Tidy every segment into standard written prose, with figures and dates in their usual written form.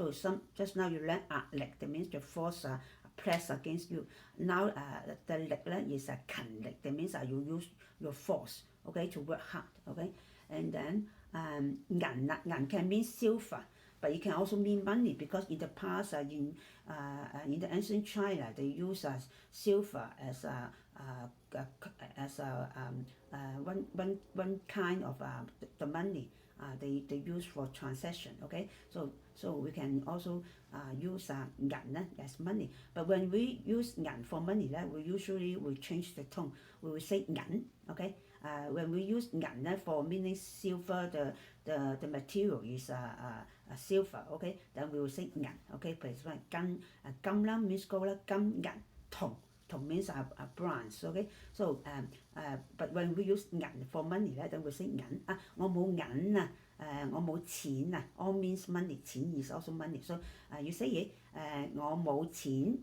So just now you learn力, that means the force press against you. Now the 力 is 勤力, that means you use your force, okay, to work hard, okay. And then 銀 can mean silver, but it can also mean money, because in the past in the ancient China they use silver as one kind of the money they use for transaction, okay. So we can also use 銀 as money, but when we use 銀 for money, we usually will change the tone. We will say 銀, okay. When we use 銀 for meaning silver, the material is silver, okay. Then we will say 銀, okay. For example, 金 means gold, 金 銀 銅 means bronze, okay. So but when we use 銀 for money, then we say 銀 我冇銀我冇錢all means money, 錢 is also money. So you say it 我冇錢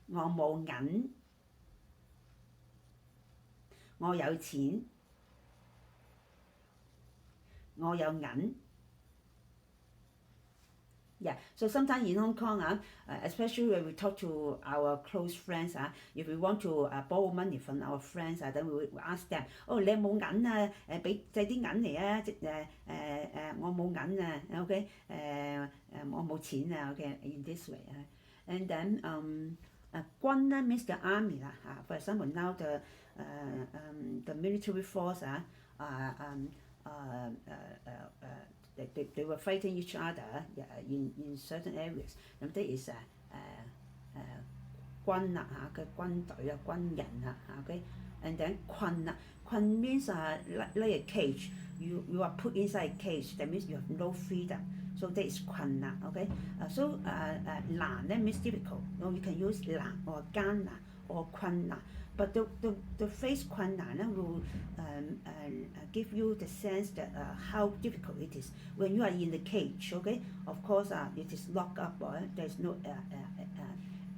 我冇銀我有錢我有銀。Yeah, so sometimes in Hong Kong, especially when we talk to our close friends, if we want to borrow money from our friends, then we will ask them, oh, 你有冇銀啊？借啲銀嚟啊！我冇銀啊 ，OK， 我冇錢啊 ，OK， in this way. And then 軍 means the army 啦，for example now the military force they were fighting each other in certain areas. 咁即係軍啦嘅軍隊軍人okay. And then 困 means like a cage. You are put inside a cage. That means you have no freedom. So that is 困難 okay. So 難 means difficult. You can use 難 or 艱難 or 困難. But the phrase 困難 will give you the sense that how difficult it is when you are in the cage, okay. Of course, it is locked up, there's no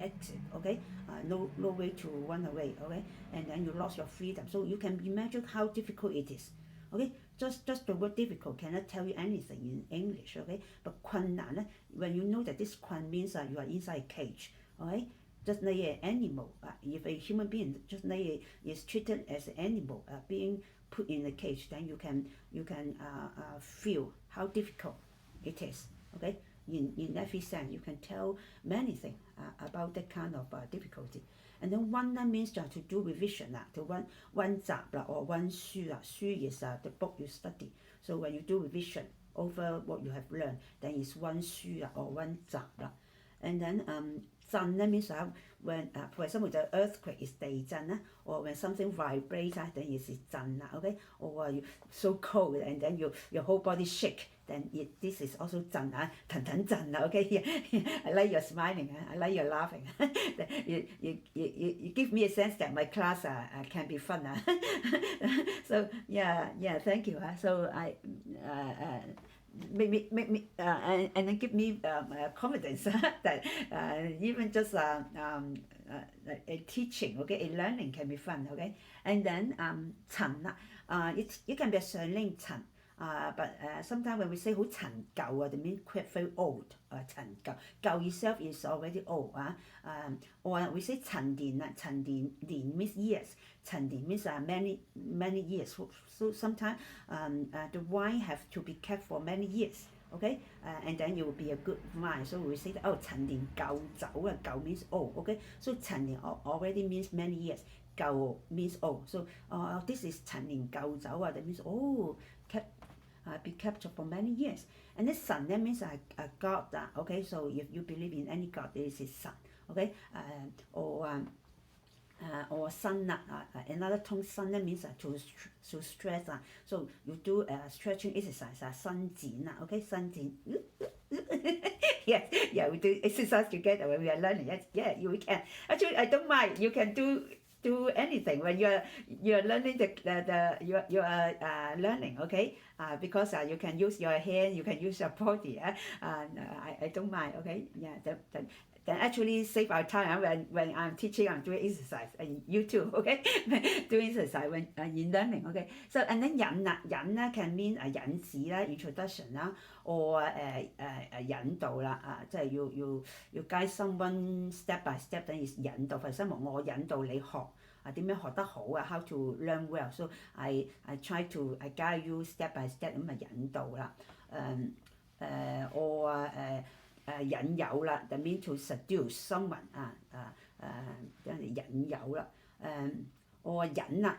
exit, okay. No way to run away, okay. And then you lost your freedom. So you can imagine how difficult it is, okay. Just the word difficult cannot tell you anything in English, okay. But 困難 when you know that this 困 means you are inside a cage, okay. Just like an animal, if a human being just like is treated as an animal, being put in a cage, then you can feel how difficult it is. Okay, in every sense, you can tell many things about that kind of difficulty. And then 溫 means to do revision, to 溫習 or 溫書 書 is the book you study. So when you do revision over what you have learned, then it's 溫書 or 溫習 And then 震 means when, for example, the earthquake is 地震 or when something vibrates, then it's 震 okay. Or you so cold and then your whole body shake, then this is also 震 騰騰震 okay. I like your smiling, I like your laughing. you give me a sense that my class can be fun. So yeah, thank you. So I make me and then give me confidence that even just a teaching, okay, a learning can be fun, okay. And then 陳 it can be a surname 陳 but sometimes when we say 好陳舊that means quite very old. 陳舊 itself is already old. Or we say 陳年 陳年 means years. 陳年 means many years. So sometimes the wine have to be kept for many years. Okay, and then it will be a good wine. So we say that, oh, 陳年舊酒 舊 means old. Okay, so 陳年 already means many years. 舊 means old. So this is 陳年舊酒that means be kept for many years. And this 神 that means a God. Okay, so if you believe in any God, this is 神. Okay, or 身 another term 身 that means to stress. So you do stretching exercise 伸展 okay, 伸展. Yeah, we do exercise together when we are learning. Yeah, you can. Actually, I don't mind. You can do anything when you're learning you are learning, okay. Because you can use your hand, you can use your body. I don't mind, okay. Yeah, can actually save our time when I'm teaching, I'm doing exercise, and you too, okay? Doing exercise when in learning, okay? So and then 引can mean 引子啦 introduction 啦 or 引導啦即係要 guide someone step by step， 等於引導。For example， 我引導你學點樣學得好how to learn well. So I guide you step by step 咁引導啦。引誘啦 that mean to seduce someone 俾人哋引誘啦。我引誘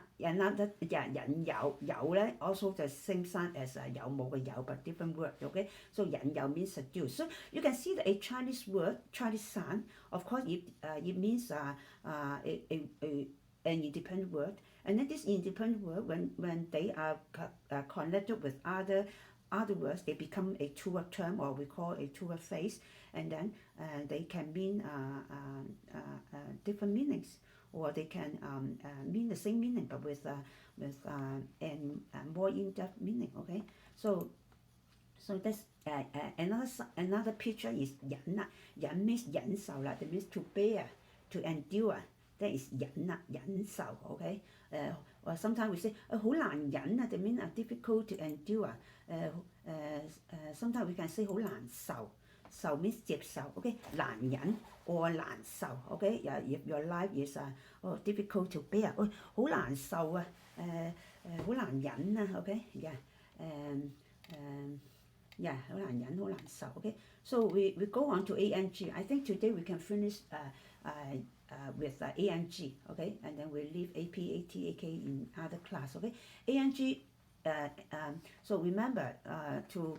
咧 also the same sound as 有冇嘅有 but different word, okay? So 引誘 means seduce. So you can see that a Chinese word, Chinese sound, of course it means an independent word. And then this independent word, when they are connected with other words, they become a two-word term, or we call a two-word phrase, and then they can mean different meanings, or they can mean the same meaning but with more in-depth meaning. Okay, so that's another picture is 忍啦，忍 means 忍受啦，that means to bear, to endure. That is 忍啦，忍受。Okay, or sometimes we say 好難忍啊，that means difficult to endure. Sometimes we can say 好難受，受 means 接受。Okay， 難忍 or 難受。Okay， if your life is difficult to bear， 好難受啊，好難忍啊。Okay， 好難忍，好難受。Okay， so we go on to ANG. I think today we can finish with ANG, okay, and then we leave AP, AT, AK in other class, okay. ANG, so remember to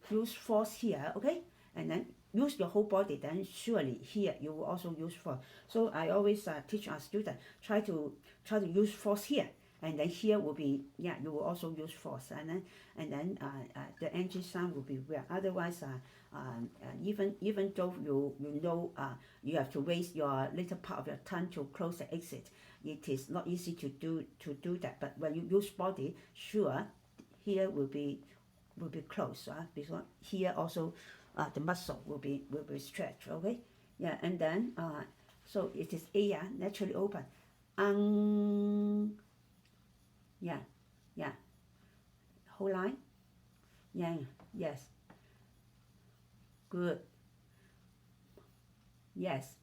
use force here, okay, and then use your whole body. Then surely here you will also use force. So I always teach our students try to use force here, and then here will be you will also use force, and then the NG sound will be where. Otherwise, even though you know you have to raise your little part of your tongue to close the exit, it is not easy to do that. But when you use body, sure, here will be closed, because here also the muscle will be stretched. Okay, and then so it is A, naturally open. Whole line. Yes. Good. Yes.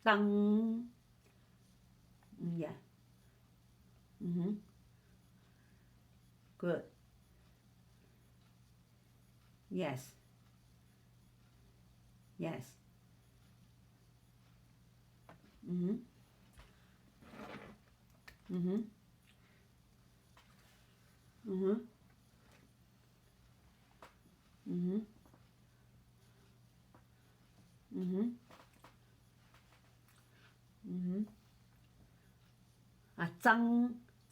Tăng. Good. Yes.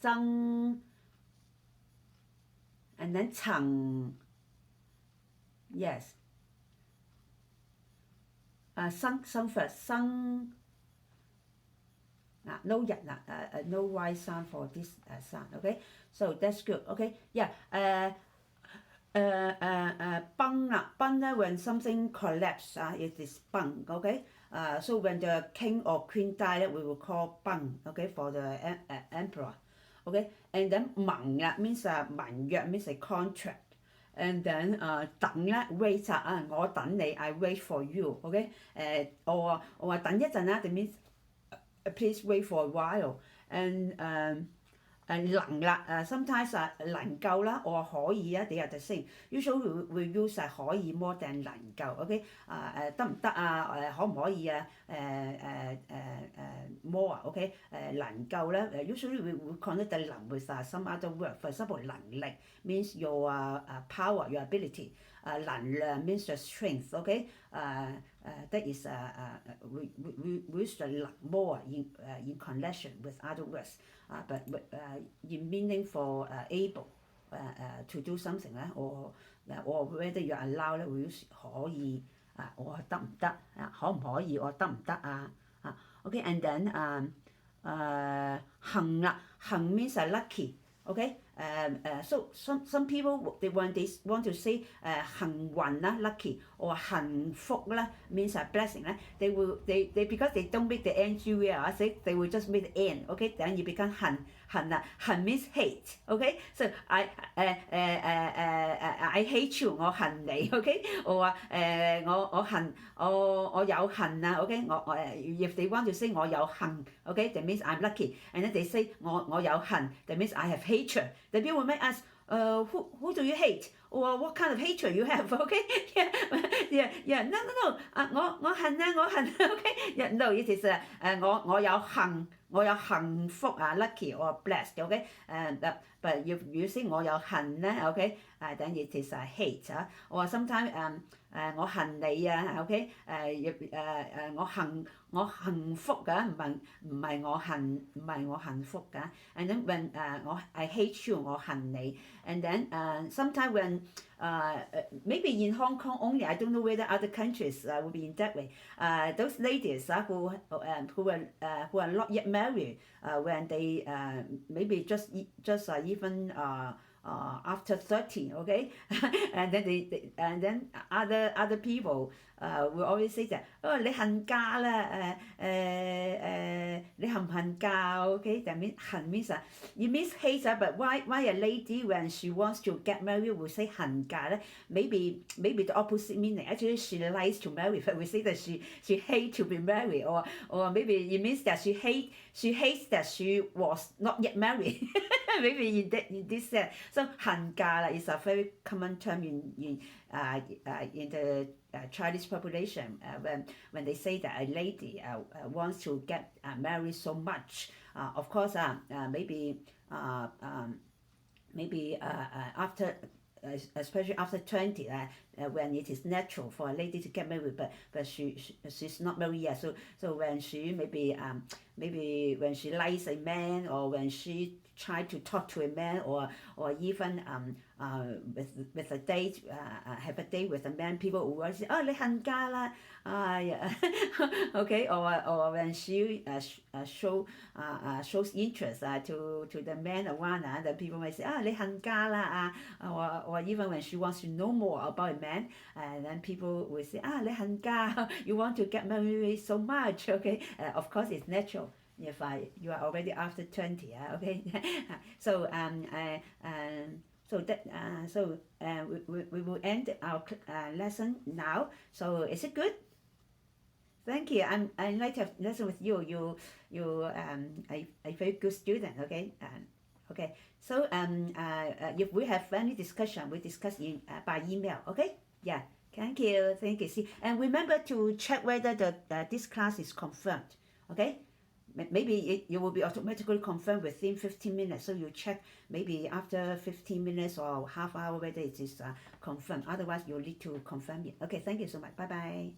Zhang, and then 層 yes. Some first, some no no Y sound for this sound. Okay, so that's good. Okay, bang when something collapse, it is bang. Okay, so when the king or queen died, we will call bang. Okay, for the emperor. Okay, and then 盟 means 盟約 means a contract. And then 等咧 wait 我等你 I wait for you. Okay, 我話等一陣啦，that means please wait for a while. And 能啦sometimes 能夠啦or可以they are the same. Usually we use 可以 more than 能夠。OK， 得唔得可唔可以more OK， 能夠咧usually we connect the 能 with some other word. For example， 能力 means your power, your ability. 能量 means your strength. OK， that is we use the 能 more in connection with other words. But in meaning for able to do something or whether you are allowed, we use 可以我得唔得可唔可以我得唔得Okay, and then 幸啦，幸 means lucky. Okay, So some people when they want to say 幸運啦 lucky or 幸福啦 means a blessing 啦 they because they don't make the NG I say they will just make the N okay then you become 恨啦 恨 means hate okay so I hate you 我恨你 okay 我話我有恨啊 okay 我if they want to say 我有恨 okay that means I'm lucky and then they say 我有恨 that means I have hatred the people may ask who do you hate or what kind of hatred you have okay yeah no我恨啊我恨 okay yeah no it is 我有幸福啊 lucky or blessed okay but if you say 我有恨咧 okay then it is hate or sometimes 我恨你啊 okay 我幸福㗎唔係我幸福㗎 and then when I hate you 我恨你 and then sometimes when maybe in Hong Kong only I don't know whether other countries will be in that way those ladies who are not yet married when they maybe just even after 30 okay and then other people will always say that 你恨嫁啦你恨唔恨嫁 okay that means 恨 means it means hate but why a lady when she wants to get married will say 恨嫁咧 maybe the opposite meaning actually she likes to marry but we say that she hate to be married or maybe it means that she hates that she was not yet married maybe in this sense so 恨嫁啦 is a very common term in the Chinese population when they say that a lady wants to get married so much of course maybe after especially after 20 when it is natural for a lady to get married but she's not married yet so when she maybe when she likes a man or when she try to talk to a man or even with a date have a date with a man people will always say 你恨嫁啦okay or when she shows interest to the man or one the people may say 你恨嫁啦or even when she wants to know more about a man and then people will say 你恨嫁 you want to get married so much okay of course it's natural if you are already after 20 okay so we will end our lesson now so is it good thank you I like to have lesson with you a very good student okay okay so if we have any discussion we discuss by email okay yeah thank you see and remember to check whether this class is confirmed okay maybe it will be automatically confirmed within 15 minutes so you check maybe after 15 minutes or half hour whether it is confirmed otherwise you'll need to confirm it okay thank you so much bye bye